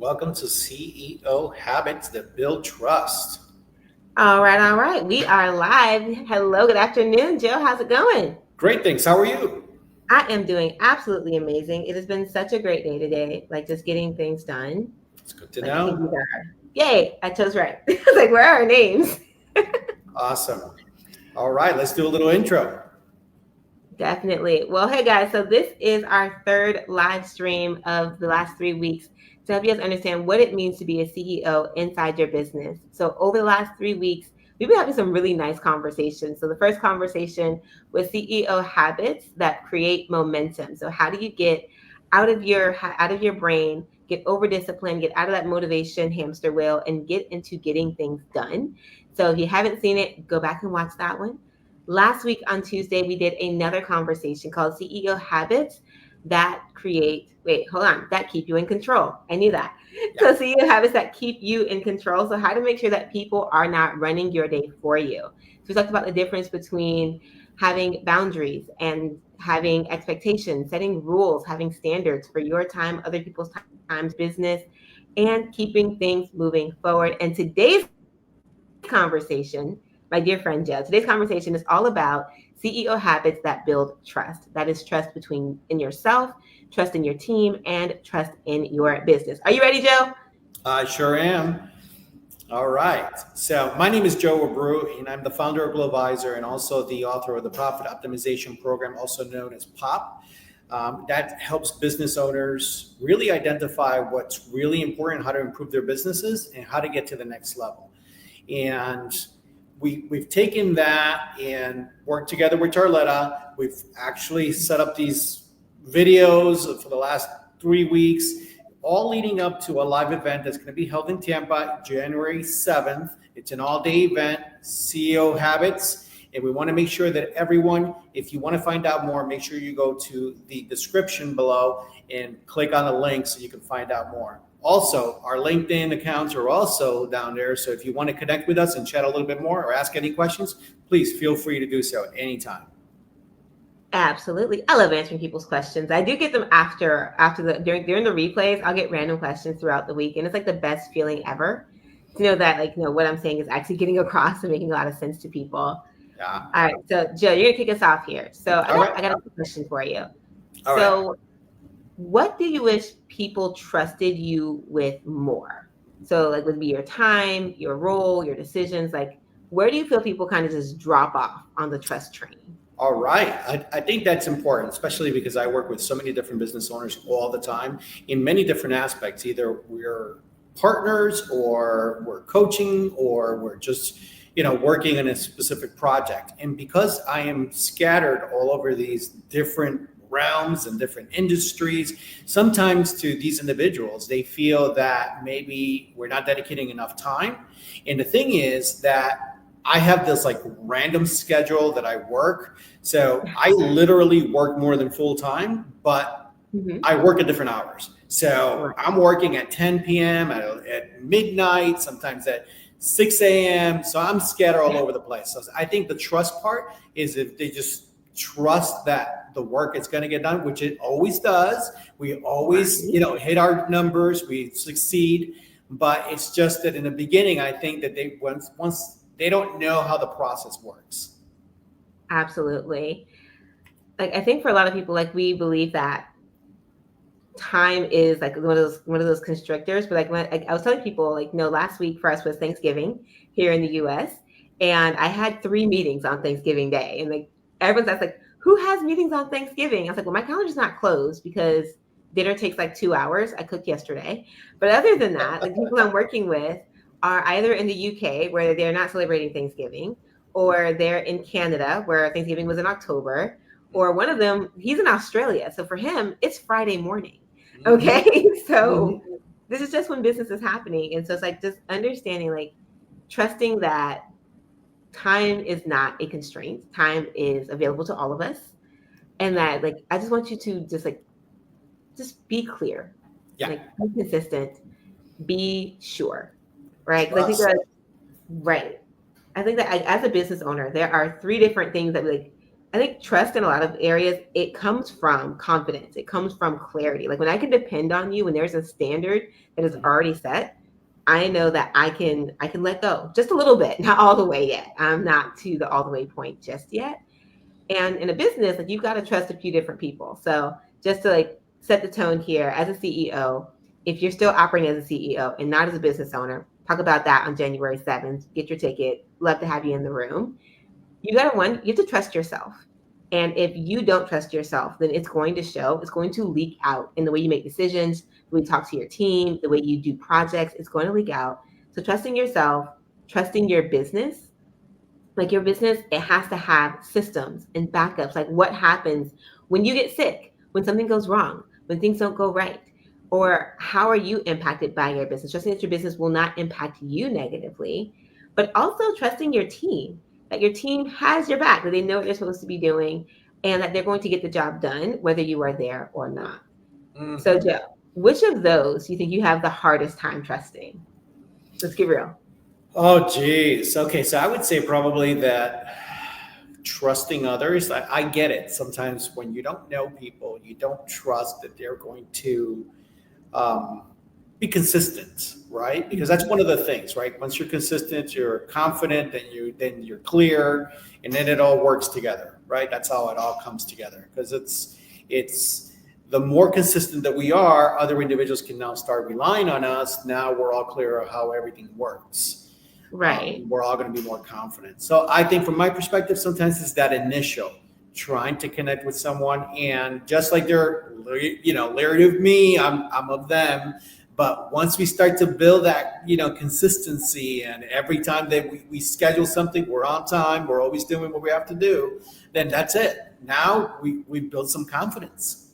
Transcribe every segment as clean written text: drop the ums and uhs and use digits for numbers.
Welcome to CEO Habits that Build Trust. All right, all right. We are live. Hello, good afternoon, Joe. How's it going? Great, thanks. How are you? I am doing absolutely amazing. It has been such a great day today, like just getting things done. It's good to Like I think know. these are, yay, I chose right. I was like, where are our names? Awesome. All right, let's do a little intro. Definitely. Well, hey guys, so this is our third live stream of the last 3 weeks to help you guys understand what it means to be a CEO inside your business. So, over the last 3 weeks, we've been having some really nice conversations. So, the first conversation was CEO habits that create momentum. So, how do you get out of your brain, get over discipline, get out of that motivation hamster wheel, and get into getting things done? So, if you haven't seen it, go back and watch that one. Last week on Tuesday, we did another conversation called CEO Habits that keep you in control. I knew that. Yeah. So, CEO Habits that keep you in control. So, how to make sure that people are not running your day for you. So, we talked about the difference between having boundaries and having expectations, setting rules, having standards for your time, other people's times, business, and keeping things moving forward. And today's conversation, my dear friend Joe, today's conversation is all about CEO habits that build trust. That is trust between in yourself, trust in your team, and trust in your business. Are you ready, Joe? I sure am. All right. So, my name is Joe Abreu, and I'm the founder of Glovisor and also the author of the Profit Optimization Program, also known as POP. That helps business owners really identify what's really important, how to improve their businesses, and how to get to the next level. And we've taken that and worked together with Charletta. We've actually set up these videos for the last 3 weeks, all leading up to a live event that's going to be held in Tampa, January 7th. It's an all-day event, CEO Habits. And we want to make sure that everyone, if you want to find out more, make sure you go to the description below and click on the link so you can find out more. Also, our LinkedIn accounts are also down there. So if you want to connect with us and chat a little bit more or ask any questions, please feel free to do so at any time. Absolutely. I love answering people's questions. I do get them after the during the replays. I'll get random questions throughout the week, and it's like the best feeling ever to know that what I'm saying is actually getting across and making a lot of sense to people. Yeah. All right, so Joe, you're gonna kick us off here. So I All got right. I got a question for you. All right. So what do you wish people trusted you with more? So like would be your time, your role, your decisions. Like where do you feel people kind of just drop off on the trust train? All right. I think that's important, especially because I work with so many different business owners all the time in many different aspects. Either we're partners or we're coaching or we're just, working on a specific project. And because I am scattered all over these different realms and different industries, sometimes to these individuals, they feel that maybe we're not dedicating enough time. And the thing is that I have this like random schedule that I work. So I literally work more than full time, but Mm-hmm. I work at different hours. So Right. I'm working at 10 p.m., at midnight, sometimes at 6 a.m. So I'm scattered all over the place. So I think the trust part is if they just trust that the work is going to get done, which it always does. We always, Right. hit our numbers, we succeed. But it's just that in the beginning, I think that they once they don't know how the process works. Absolutely. Like I think for a lot of people, like we believe that time is like one of those constrictors. But like I was telling people, like no, last week for us was Thanksgiving here in the U.S. and I had 3 meetings on Thanksgiving Day, and like everyone's that's like, who has meetings on Thanksgiving? I was like, well, my calendar's not closed because dinner takes like 2 hours. I cooked yesterday, but other than that, like people I'm working with are either in the UK where they're not celebrating Thanksgiving, or they're in Canada where Thanksgiving was in October, or one of them he's in Australia, so for him it's Friday morning. Mhm. Okay. So Mhm. this is just when business is happening. And so it's like just understanding, like trusting that time is not a constraint. Time is available to all of us. And that like I just want you to just be clear, Yeah. like be consistent, be sure. Right. Because I think Trust. that right. I think that as a business owner, there are 3 different things that like I think trust in a lot of areas, it comes from confidence. It comes from clarity. Like when I can depend on you, when there's a standard that is already set, I know that I can let go just a little bit, not all the way yet. I'm not to the all the way point just yet. And in a business, like you've got to trust a few different people. So just to like set the tone here as a CEO, if you're still operating as a CEO and not as a business owner, talk about that on January 7th. Get your ticket. Love to have you in the room. You have to trust yourself. And if you don't trust yourself, then it's going to show, it's going to leak out in the way you make decisions, the way you talk to your team, the way you do projects, it's going to leak out. So trusting yourself, trusting your business, like your business, it has to have systems and backups. Like what happens when you get sick, when something goes wrong, when things don't go right, or how are you impacted by your business? Trusting that your business will not impact you negatively, but also trusting your team, that your team has your back, that they know what they're supposed to be doing, and that they're going to get the job done, whether you are there or not. So, Joe, which of those do you think you have the hardest time trusting? Let's get real. Oh, geez. Okay, so I would say probably that trusting others. I get it. Sometimes when you don't know people, you don't trust that they're going to um, be consistent, right? Because that's one of the things, right? Once you're consistent, you're confident, then you're clear, and then it all works together, right? That's how it all comes together. Because it's the more consistent that we are, other individuals can now start relying on us. Now we're all clear of how everything works. Right. We're all going to be more confident. So I think from my perspective, sometimes it's that initial trying to connect with someone, and just like they're, leery of me, I'm of them. But once we start to build that, consistency, and every time that we schedule something, we're on time, we're always doing what we have to do, then that's it. Now we build some confidence.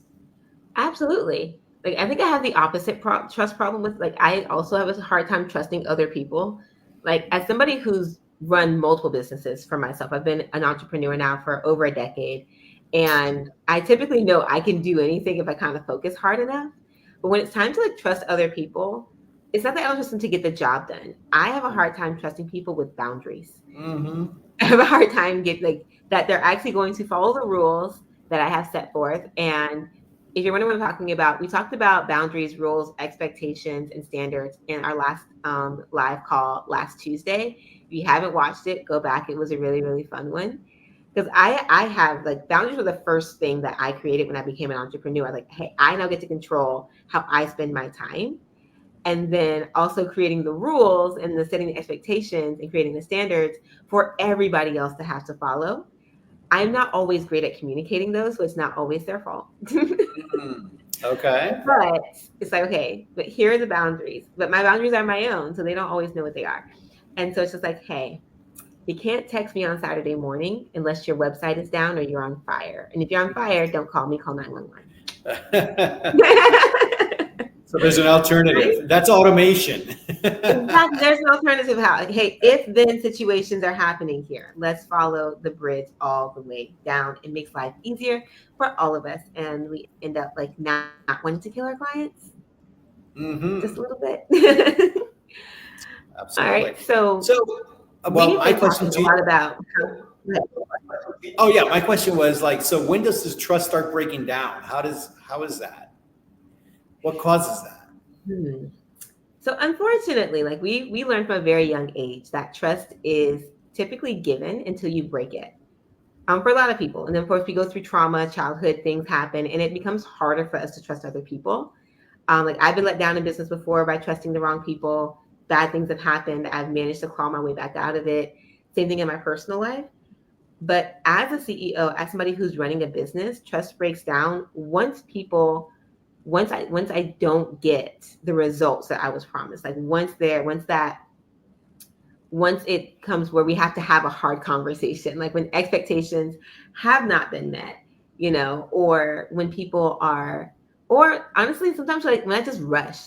Absolutely. Like I think I have the opposite trust problem with like I also have a hard time trusting other people. Like as somebody who's run multiple businesses for myself, I've been an entrepreneur now for over a decade, and I typically know I can do anything if I kind of focus hard enough. But when it's time to like trust other people, it's not that I don't trust them to get the job done. I have a hard time trusting people with boundaries. Mm-hmm. I have a hard time getting like that they're actually going to follow the rules that I have set forth. And if you're wondering what I'm talking about, we talked about boundaries, rules, expectations, and standards in our last live call last Tuesday. If you haven't watched it, go back. It was a really, really fun one. Because I have like boundaries were the first thing that I created when I became an entrepreneur. Like, hey, I now get to control how I spend my time, and then also creating the rules and the setting the expectations and creating the standards for everybody else to have to follow. I'm not always great at communicating those, so it's not always their fault. Okay. But it's like, okay, but here are the boundaries. But my boundaries are my own, so they don't always know what they are. And so it's just like, hey, you can't text me on Saturday morning unless your website is down or you're on fire. And if you're on fire, don't call me, call 911. So there's an alternative. That's automation. Exactly. There's an alternative how. Like, hey, if then situations are happening here, let's follow the bridge all the way down. It makes life easier for all of us. And we end up like not wanting to kill our clients just a Mm-hmm. little bit. All Absolutely. right. So So, well, we've my been question talking to a you. lot about Oh yeah, my question was like, so when does this trust start breaking down? How is that? What causes that? hmm. So unfortunately, like we learned from a very young age that trust is typically given until you break it. For a lot of people. And then, of course, we go through trauma, childhood, things happen, and it becomes harder for us to trust other people. Like I've been let down in business before by trusting the wrong people. Bad things have happened. I've managed to claw my way back out of it. Same thing in my personal life. But as a CEO, as somebody who's running a business, trust breaks down once I don't get the results that I was promised. Like once it comes where we have to have a hard conversation, like when expectations have not been met, or when people are, or honestly, sometimes like when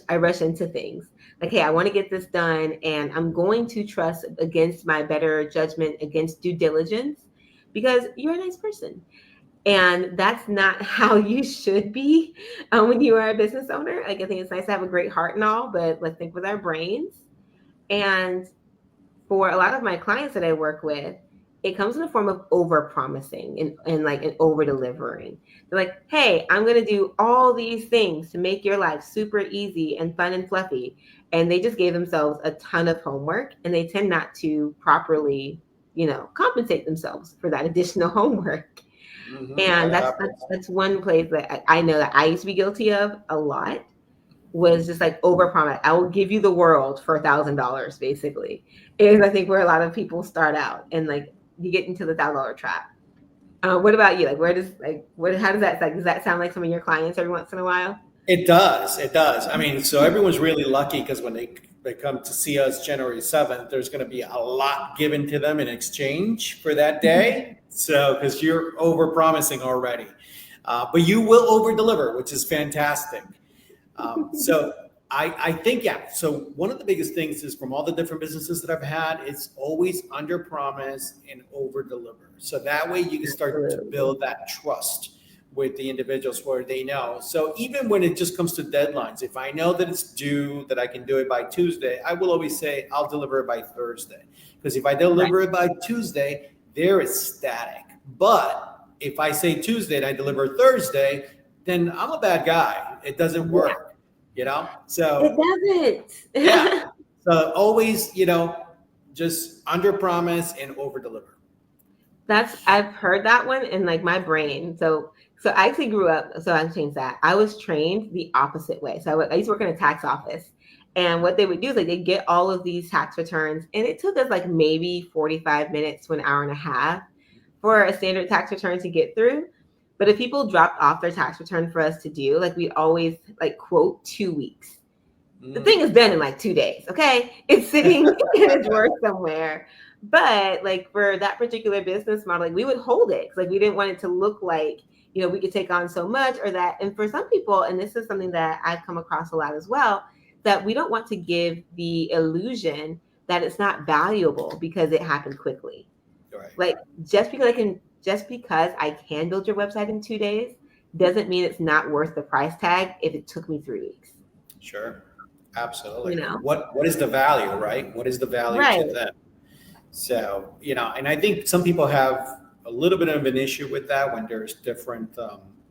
I rush into things like, hey, I want to get this done and I'm going to trust against my better judgment, against due diligence, because you're a nice person. And that's not how you should be when you are a business owner. Like, I think it's nice to have a great heart and all, but let's think with our brains. And for a lot of my clients that I work with, it comes in the form of over promising and like and over delivering. They're like, hey, I'm gonna do all these things to make your life super easy and fun and fluffy. And they just gave themselves a ton of homework, and they tend not to properly, compensate themselves for that additional homework. And That that's happens. that's that's one place that I know that I used to be guilty of a lot, was just like overpromise. I will give you the world for $1,000, basically. Is I think where a lot of people start out, and like you get into the $1,000 trap. What about you? Like, where does like what? How does that like? Does that sound like some of your clients every once in a while? It does. It does. I mean, so everyone's really lucky because when they come to see us January 7th, there's going to be a lot given to them in exchange for that day. So, because you're over promising already, but you will over deliver, which is fantastic. So I think, yeah. So one of the biggest things is from all the different businesses that I've had, it's always under promise and over deliver. So that way you can start to Absolutely. build that trust with the individuals where they know. So even when it just comes to deadlines, if I know that it's due, that I can do it by Tuesday, I will always say I'll deliver it by Thursday. Because if I Right. deliver it by Tuesday, they're ecstatic. But if I say Tuesday and I deliver Thursday, then I'm a bad guy. It doesn't Yeah. work, you know? It Yeah. doesn't. So always, just under promise and over deliver. I've heard that one in like my brain. So I actually grew up. So I changed that. I was trained the opposite way. So I used to work in a tax office, and what they would do is like they get all of these tax returns, and it took us like maybe 45 minutes to an hour and a half for a standard tax return to get through. But if people dropped off their tax return for us to do, like we always like quote 2 weeks. The thing Mm. is done in like 2 days. Okay, it's sitting in a drawer somewhere. But like for that particular business model, like we would hold it, 'cause, like we didn't want it to look like we could take on so much or that. And for some people, and this is something that I've come across a lot as well, that we don't want to give the illusion that it's not valuable because it happened quickly. Right. Like just because I can build your website in 2 days doesn't mean it's not worth the price tag if it took me 3 weeks. Sure. Absolutely. You know, What is the value, right? What is the value right? to them? So, and I think some people have a little bit of an issue with that when there's different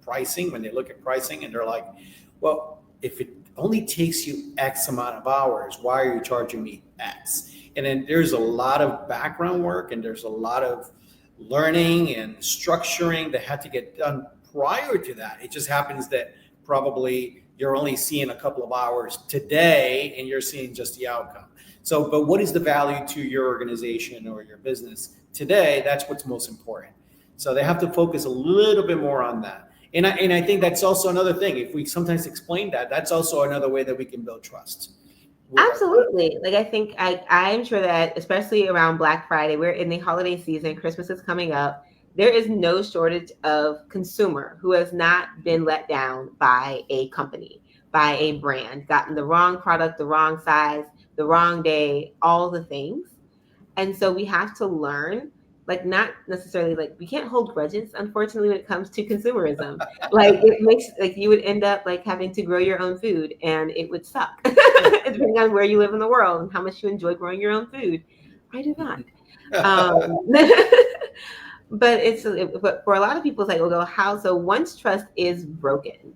pricing, when they look at pricing and they're like, well, if it only takes you X amount of hours, why are you charging me X? And then there's a lot of background work and there's a lot of learning and structuring that had to get done prior to that. It just happens that probably you're only seeing a couple of hours today and you're seeing just the outcome. So, but what is the value to your organization or your business today? That's what's most important. So they have to focus a little bit more on that. And I think that's also another thing. If we sometimes explain that, that's also another way that we can build trust with our clients. Absolutely. Like I think I'm sure that especially around Black Friday, we're in the holiday season, Christmas is coming up. There is no shortage of consumer who has not been let down by a company, by a brand, gotten the wrong product, the wrong size, the wrong day, all the things. And so we have to learn, like not necessarily like we can't hold grudges, unfortunately, when it comes to consumerism. Like it makes like you would end up like having to grow your own food and it would suck. Depending on where you live in the world and how much you enjoy growing your own food. I do not. Um, but for a lot of people, it's like, well, how? So once trust is broken,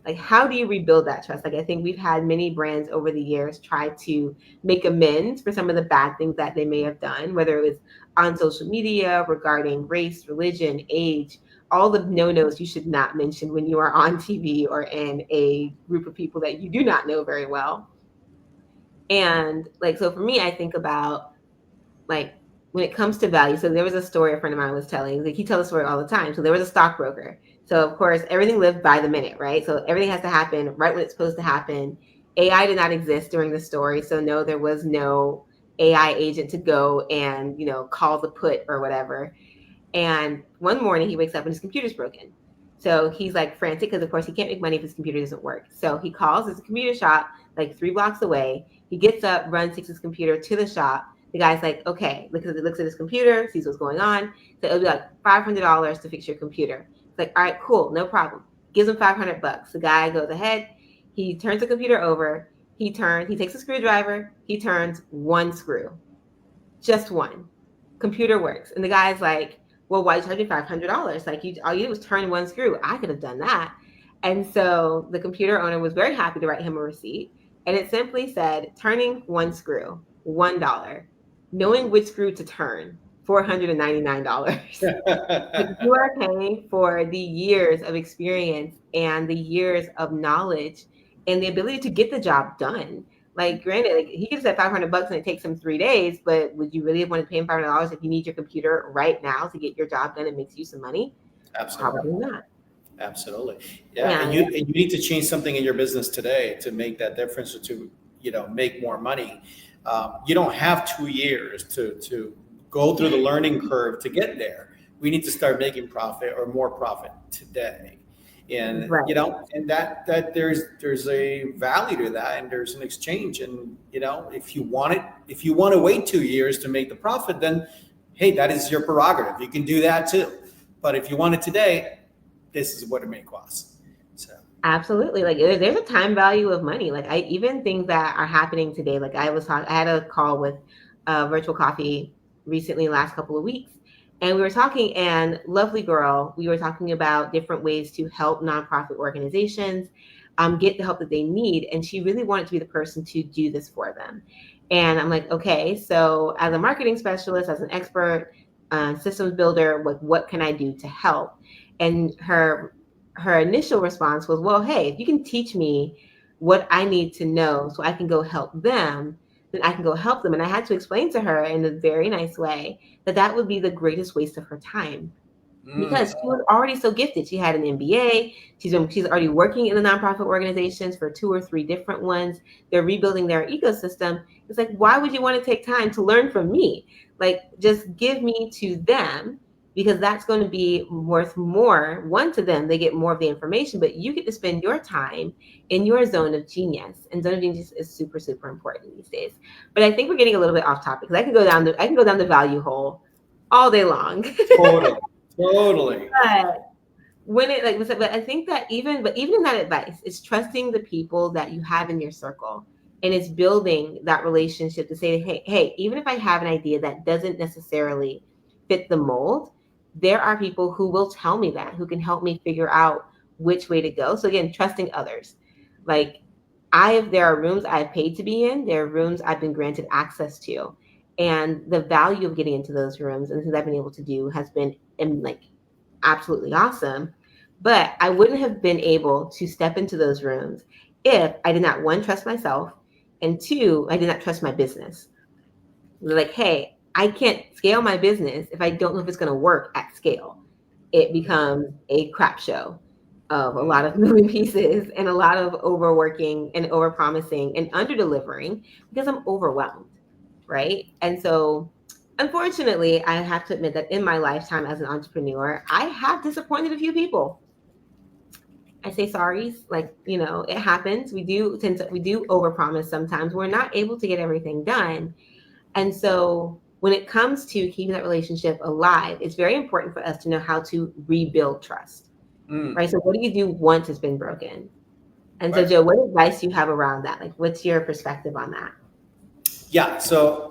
like how do you rebuild that trust? Like I think we've had many brands over the years try to make amends for some of the bad things that they may have done, whether it was on social media regarding race, religion, age, all the no-nos you should not mention when you are on TV or in a group of people that you do not know very well. And like so for me, I think about like when it comes to value. So there was a story a friend of mine was telling. Like he tells a story all the time. So there was a stockbroker. So of course everything lived by the minute, right? So everything has to happen right when it's supposed to happen. AI did not exist during the story, so no, there was no AI agent to go and call the put or whatever. And one morning he wakes up and his computer's broken. So he's like frantic because, of course, he can't make money if his computer doesn't work. So he calls his computer shop like 3 blocks away. He gets up, runs, takes his computer to the shop. The guy's like, okay, looks at his computer, sees what's going on. So it'll be like $500 to fix your computer. It's like, all right, cool, no problem. Gives him $500. The guy goes ahead. He turns the computer over. He takes a screwdriver. He turns one screw, just one, computer works. And the guy's like, well, why are you charging $500? Like, all you did was turn one screw. I could have done that. And so the computer owner was very happy to write him a receipt. And it simply said, turning one screw, $1. Knowing which screw to turn, $499. Like, you are paying for the years of experience and the years of knowledge and the ability to get the job done. Like, granted, like, he could have said $500 and it takes him 3 days, but would you really want to pay him $500 if you need your computer right now to get your job done and makes you some money? Absolutely. Probably not. Absolutely. Yeah. And you need to change something in your business today to make that difference or to, make more money. You don't have 2 years to go through the learning curve to get there. We need to start making profit or more profit today. And, Right. And that there's a value to that, and there's an exchange. And, if you want to wait 2 years to make the profit, then, hey, that is your prerogative. You can do that too. But if you want it today, this is what it may cost. So Absolutely. Like, there's a time value of money. Like, even things that are happening today, like I had a call with Virtual Coffee recently, last couple of weeks. And we were talking, and lovely girl, we were talking about different ways to help nonprofit organizations get the help that they need. And she really wanted to be the person to do this for them. And I'm like, okay, so as a marketing specialist, as an expert, systems builder, what can I do to help? And her initial response was, well, hey, if you can teach me what I need to know so I can go help them, then I can go help them. And I had to explain to her in a very nice way that would be the greatest waste of her time, because she was already so gifted. She had an MBA. She's already working in the nonprofit organizations for 2 or 3 different ones. They're rebuilding their ecosystem. It's like, why would you want to take time to learn from me? Like, just give me to them, because that's going to be worth more. One, to them, they get more of the information, but you get to spend your time in your zone of genius. And zone of genius is super, super important these days. But I think we're getting a little bit off topic, because I can go down the value hole all day long. Totally. But when it but I think that even in that advice, it's trusting the people that you have in your circle, and it's building that relationship to say, hey, even if I have an idea that doesn't necessarily fit the mold, there are people who will tell me that, who can help me figure out which way to go. So again, trusting others. Like, there are rooms I've paid to be in, there are rooms I've been granted access to. And the value of getting into those rooms and things I've been able to do has been absolutely awesome. But I wouldn't have been able to step into those rooms if I did not, 1, trust myself, and 2, I did not trust my business. Like, hey, I can't scale my business if I don't know if it's going to work at scale. It becomes a crap show of a lot of moving pieces and a lot of overworking and overpromising and under-delivering, because I'm overwhelmed, right? And so, unfortunately, I have to admit that in my lifetime as an entrepreneur, I have disappointed a few people. I say sorry, it happens. We do overpromise sometimes. We're not able to get everything done. And so when it comes to keeping that relationship alive, it's very important for us to know how to rebuild trust, right? So what do you do once it's been broken? And so, Joe, what advice do you have around that? Like, what's your perspective on that? Yeah. So,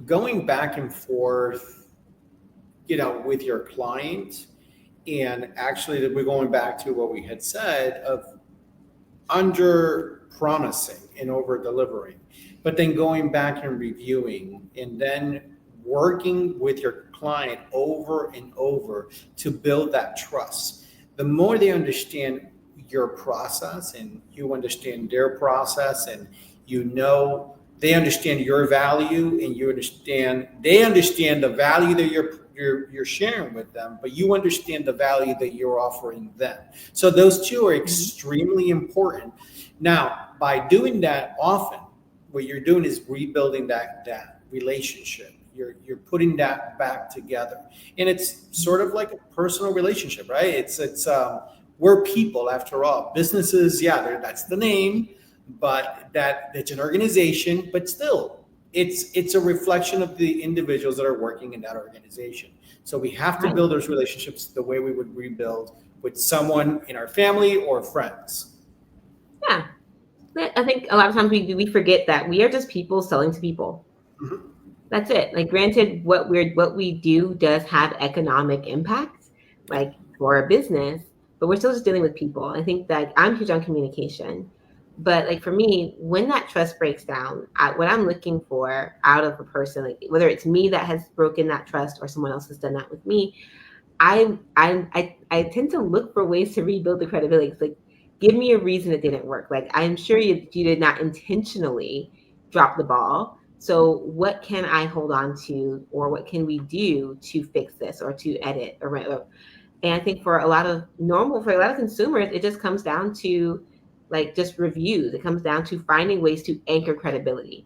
going back and forth, with your client, and actually we're going back to what we had said of under promising and over delivering, but then going back and reviewing, and then working with your client over and over to build that trust. The more they understand your process and you understand their process, and they understand your value, and they understand the value that you're sharing with them, but you understand the value that you're offering them. So those two are extremely important. Now, by doing that often, what you're doing is rebuilding that relationship. You're putting that back together, and it's sort of like a personal relationship, right? It's we're people after all. Businesses, that's the name, but it's an organization, but still it's a reflection of the individuals that are working in that organization. So we have to build those relationships the way we would rebuild with someone in our family or friends. Yeah. I think a lot of times we forget that we are just people selling to people. That's it. Like, granted, what we do does have economic impact, Yeah. like for a business, but we're still just dealing with people. I think that I'm huge on communication, but like for me, when that trust breaks down, what I'm looking for out of a person, like whether it's me that has broken that trust or someone else has done that with me, I tend to look for ways to rebuild the credibility. It's like, give me a reason it didn't work. Like, I'm sure you did not intentionally drop the ball. So what can I hold on to, or what can we do to fix this or to edit or and I think for a lot of consumers, it just comes down to like just reviews. It comes down to finding ways to anchor credibility,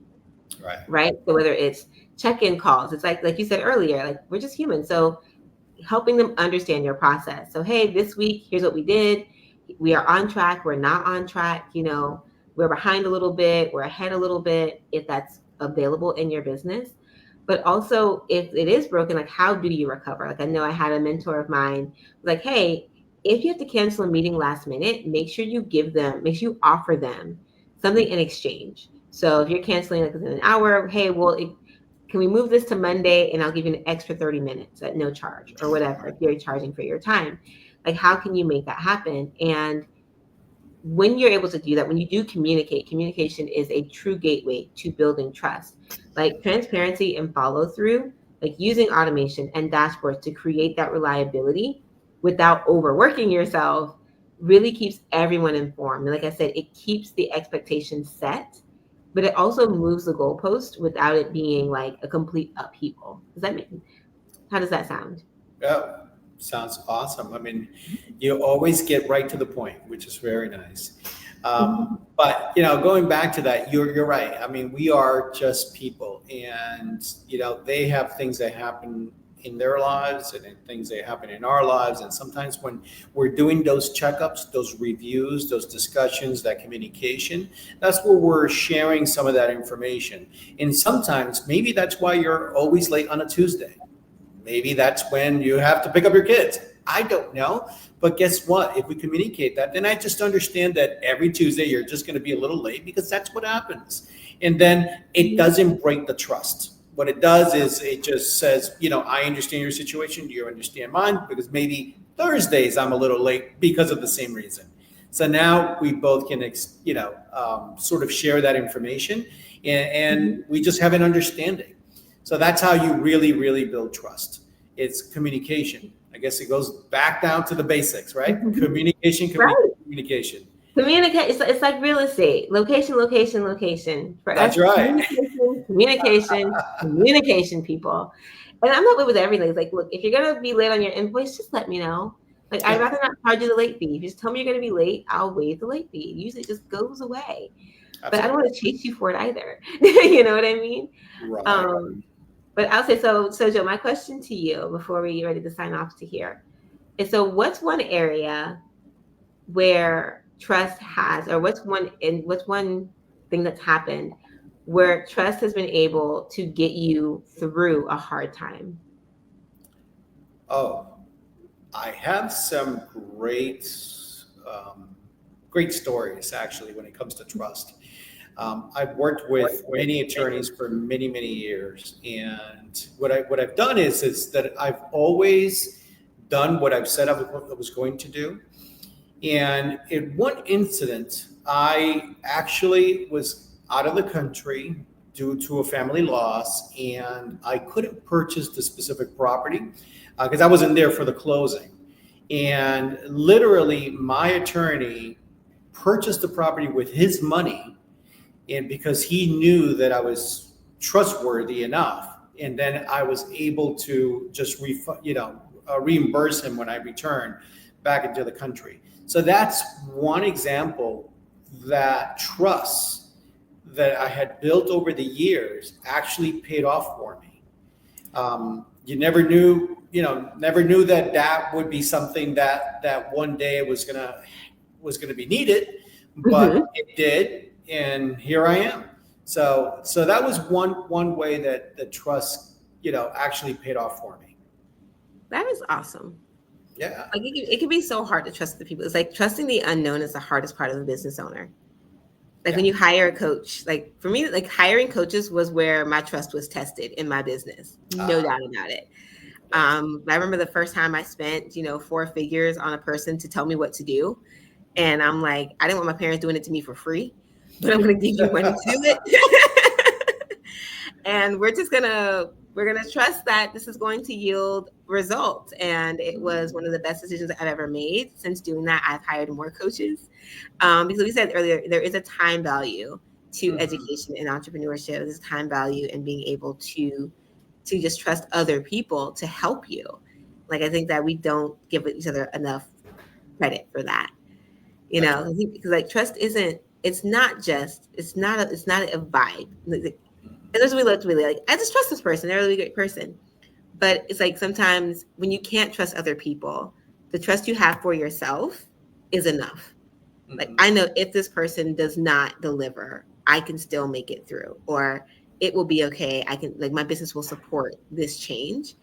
Right. right? So whether it's check-in calls, it's like you said earlier, like we're just human. So helping them understand your process. So, hey, this week, here's what we did. We are on track. We're not on track. We're behind a little bit. We're ahead a little bit, if that's available in your business. But also, if it is broken, like, how do you recover? Like, I know I had a mentor of mine, like, hey, if you have to cancel a meeting last minute, make sure you offer them something in exchange. So if you're canceling like within an hour, hey, well, can we move this to Monday and I'll give you an extra 30 minutes at no charge or whatever, if you're charging for your time. Like, how can you make that happen? And when you're able to do that, when you do communicate, communication is a true gateway to building trust. Like transparency and follow through, like using automation and dashboards to create that reliability without overworking yourself really keeps everyone informed. And like I said, it keeps the expectation set, but it also moves the goalpost without it being like a complete upheaval. How does that sound? Yeah. Sounds awesome. I mean, you always get right to the point, which is very nice. But going back to that, you're right. I mean, we are just people, and they have things that happen in their lives and things that happen in our lives. And sometimes when we're doing those checkups, those reviews, those discussions, that communication, that's where we're sharing some of that information. And sometimes maybe that's why you're always late on a Tuesday. Maybe that's when you have to pick up your kids. I don't know. But guess what? If we communicate that, then I just understand that every Tuesday you're just going to be a little late because that's what happens. And then it doesn't break the trust. What it does is it just says, I understand your situation. You understand mine, because maybe Thursdays I'm a little late because of the same reason. So now we both can, sort of share that information, and we just have an understanding. So that's how you really, really build trust. It's communication. I guess it goes back down to the basics, right? Communication, communication. Communicate. It's like real estate. Location, location, location. For That's us, right. communication, people. And I'm not good with everything. It's like, look, if you're gonna be late on your invoice, just let me know. Like, I'd rather not charge you the late fee. If you just tell me you're gonna be late, I'll waive the late fee. Usually it just goes away. Absolutely. But I don't want to chase you for it either. You know what I mean? Right. But I'll say, so Joe, my question to you before we get ready to sign off to here is, so what's one area where trust has, or what's one thing that's happened where trust has been able to get you through a hard time? Oh, I have some great stories actually when it comes to trust. I've worked with many attorneys for many, many years, and what I've done is that I've always done what I've said I was going to do. And in one incident, I actually was out of the country due to a family loss, and I couldn't purchase the specific property because I wasn't there for the closing. And literally, my attorney purchased the property with his money, and because he knew that I was trustworthy enough, and then I was able to just reimburse him when I returned back into the country. So that's one example that trust that I had built over the years actually paid off for me. You never knew that would be something that one day was gonna be needed, but it did. And here I am. So that was one way that the trust, actually paid off for me. That is awesome. Yeah. Like, it can be so hard to trust the people. It's like trusting the unknown is the hardest part of a business owner. Like when Yeah. you hire a coach, like for me, like hiring coaches was where my trust was tested in my business. No Ah, doubt about it. yes. I remember the first time I spent, 4 figures on a person to tell me what to do. And I'm like, I didn't want my parents doing it to me for free, but I'm going to give you money to do it. And we're gonna trust that this is going to yield results. And it was one of the best decisions I've ever made. Since doing that, I've hired more coaches, because we said earlier there is a time value to Mhm. education and entrepreneurship. There's a time value in being able to just trust other people to help you. Like I think that we don't give each other enough credit for that. That's right. I think because like trust isn't. It's not a vibe. And there's we look really like I just trust this person. They're a really great person. But it's like sometimes when you can't trust other people, the trust you have for yourself is enough. Like Mhm. I know if this person does not deliver, I can still make it through, or it will be okay. I can like my business will support this change.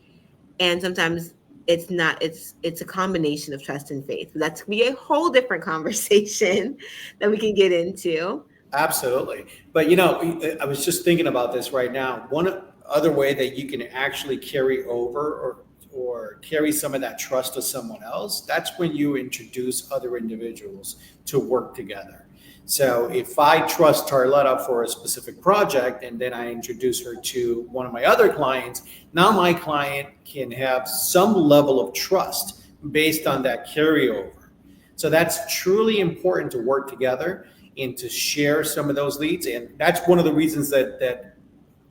And sometimes it's not it's a combination of trust and faith. That's be a whole different conversation that we can get into. Absolutely. But I was just thinking about this right now. One other way that you can actually carry over or carry some of that trust to someone else, that's when you introduce other individuals to work together. So if I trust Tarletta for a specific project and then I introduce her to one of my other clients, now my client can have some level of trust based on that carryover. So that's truly important to work together and to share some of those leads. And that's one of the reasons that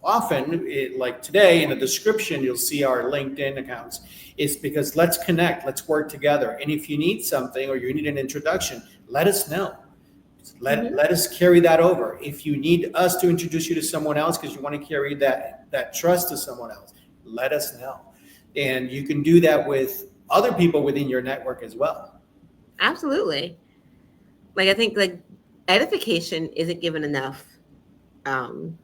often, like today in the description, you'll see our LinkedIn accounts, is because let's connect, let's work together. And if you need something or you need an introduction, let us know. Mhm. Let us carry that over. If you need us to introduce you to someone else because you want to carry that trust to someone else, let us know. And you can do that with other people within your network as well. Absolutely. Like I think like edification isn't given enough um,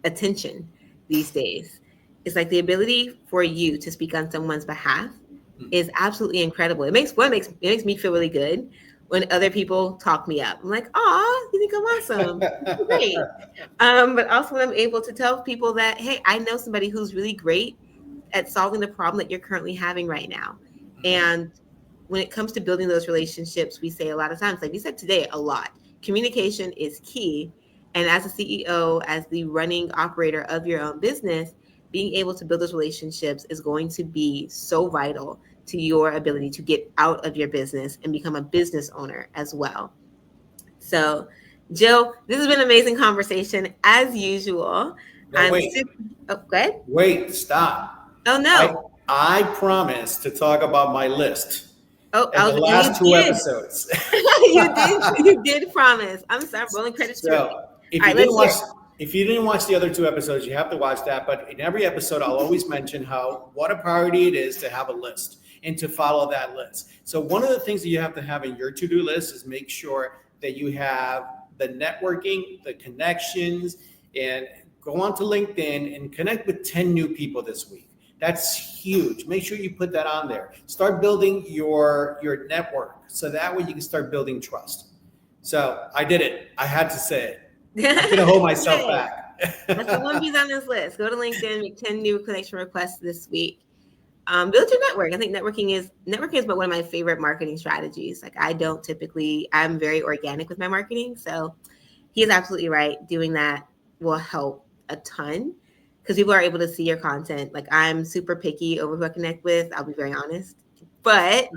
attention these days. It's like the ability for you to speak on someone's behalf is absolutely incredible. It makes me feel really good when other people talk me up. I'm like, oh, you think I'm awesome. Great. But also when I'm able to tell people that, hey, I know somebody who's really great at solving the problem that you're currently having right now. And when it comes to building those relationships, we say a lot of times, like we said today, a lot. Communication is key. And as a CEO, as the running operator of your own business, being able to build those relationships is going to be so vital to your ability to get out of your business and become a business owner as well. So, Jill, this has been an amazing conversation as usual. No, I'm wait. super. Oh, good. Wait, stop. Oh I no. I promised to talk about my list Oh, in the and you last two did. episodes. You did promise. I'm sorry, rolling credits to me. So if All you right, didn't let's hear watch it. if you didn't watch the other two episodes, you have to watch that. But in every episode, I'll always mention how what a priority it is to have a list and to follow that list. So one of the things that you have to have in your to-do list is make sure that you have the networking, the connections, and go onto LinkedIn and connect with 10 new people this week. That's huge. Make sure you put that on there. Start building your network so that way you can start building trust. So I did it. I had to say it. I couldn't hold myself Yay. back. That's the one piece on this list. Go to LinkedIn, make 10 new connection requests this week. Build your network. I think networking is but one of my favorite marketing strategies. Like I'm very organic with my marketing. So he is absolutely right. Doing that will help a ton because people are able to see your content. Like I'm super picky over who I connect with. I'll be very honest. But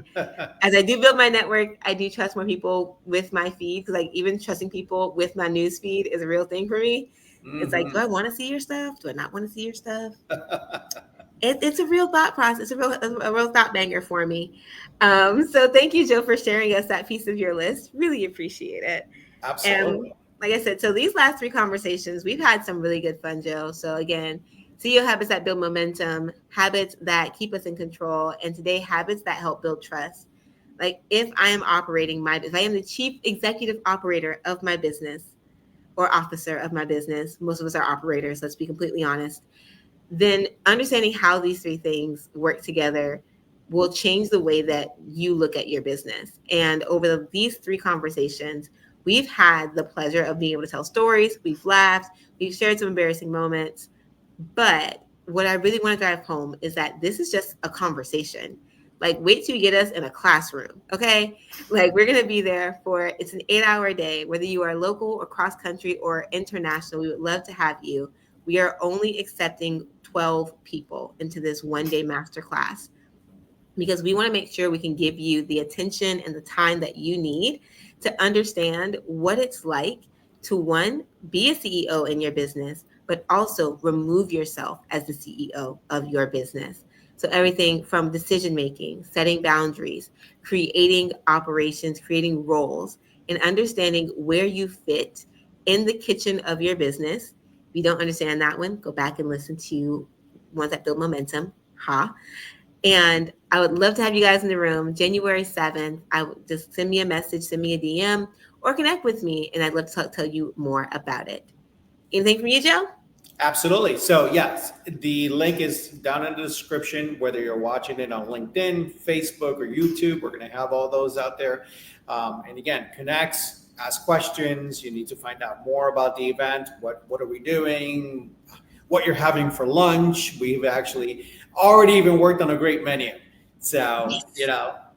as I do build my network, I do trust more people with my feed because like even trusting people with my news feed is a real thing for me. It's like, do Mhm. I want to see your stuff? Do I not want to see your stuff? It's a real thought process. It's a real thought banger for me. So thank you, Joe, for sharing us that piece of your list. Really appreciate it. And Absolutely. like I said, so these last three conversations, we've had some really good fun, Joe. So again, CEO habits that build momentum, habits that keep us in control, and today habits that help build trust. Like if I am the chief executive operator of my business or officer of my business, most of us are operators, let's be completely honest, then understanding how these three things work together will change the way that you look at your business. And over these three conversations, we've had the pleasure of being able to tell stories. We've laughed. We've shared some embarrassing moments. But what I really want to drive home is that this is just a conversation. Like, wait till you get us in a classroom, okay? Like, we're going to be there for, it's an 8-hour day, whether you are local or cross country or international. We would love to have you. We are only accepting 12 people into this one-day masterclass because we want to make sure we can give you the attention and the time that you need to understand what it's like to, one, be a CEO in your business, but also remove yourself as the CEO of your business. So everything from decision making, setting boundaries, creating operations, creating roles, and understanding where you fit in the kitchen of your business. If you don't understand that one, go back and listen to ones that build momentum. And I would love to have you guys in the room January 7th. I would just send me a message, send me a DM, or connect with me, and I'd love to tell you more about it. Anything from you, Joe? Absolutely. So yes, the link is down in the description, whether you're watching it on LinkedIn, Facebook, or YouTube. We're going to have all those out there. And again, connects, ask questions. You need to find out more about the event. What are we doing? What you're having for lunch. We've actually already even worked on a great menu. So,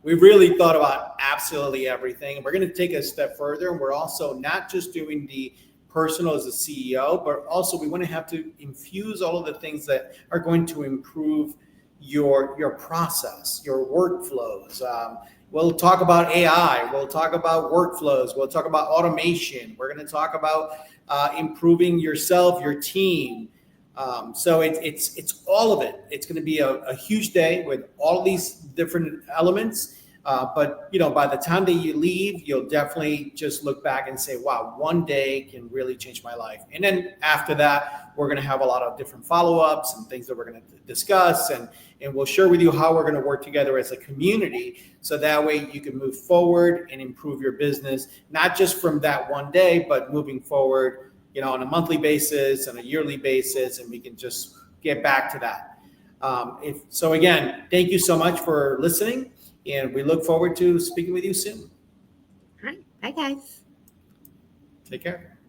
we really thought about absolutely everything. We're going to take a step further. And we're also not just doing the personal as a CEO, but also we want to have to infuse all of the things that are going to improve your process, your workflows. We'll talk about AI. We'll talk about workflows. We'll talk about automation. We're going to talk about improving yourself, your team. So it's all of it. It's going to be a huge day with all these different elements. But by the time that you leave, you'll definitely just look back and say, wow, one day can really change my life. And then after that, we're going to have a lot of different follow-ups and things that we're going to discuss. And we'll share with you how we're going to work together as a community. So that way you can move forward and improve your business, not just from that one day, but moving forward, on a monthly basis, on a yearly basis, and we can just get back to that. So again, thank you so much for listening. And we look forward to speaking with you soon. All right. Bye, guys. Take care.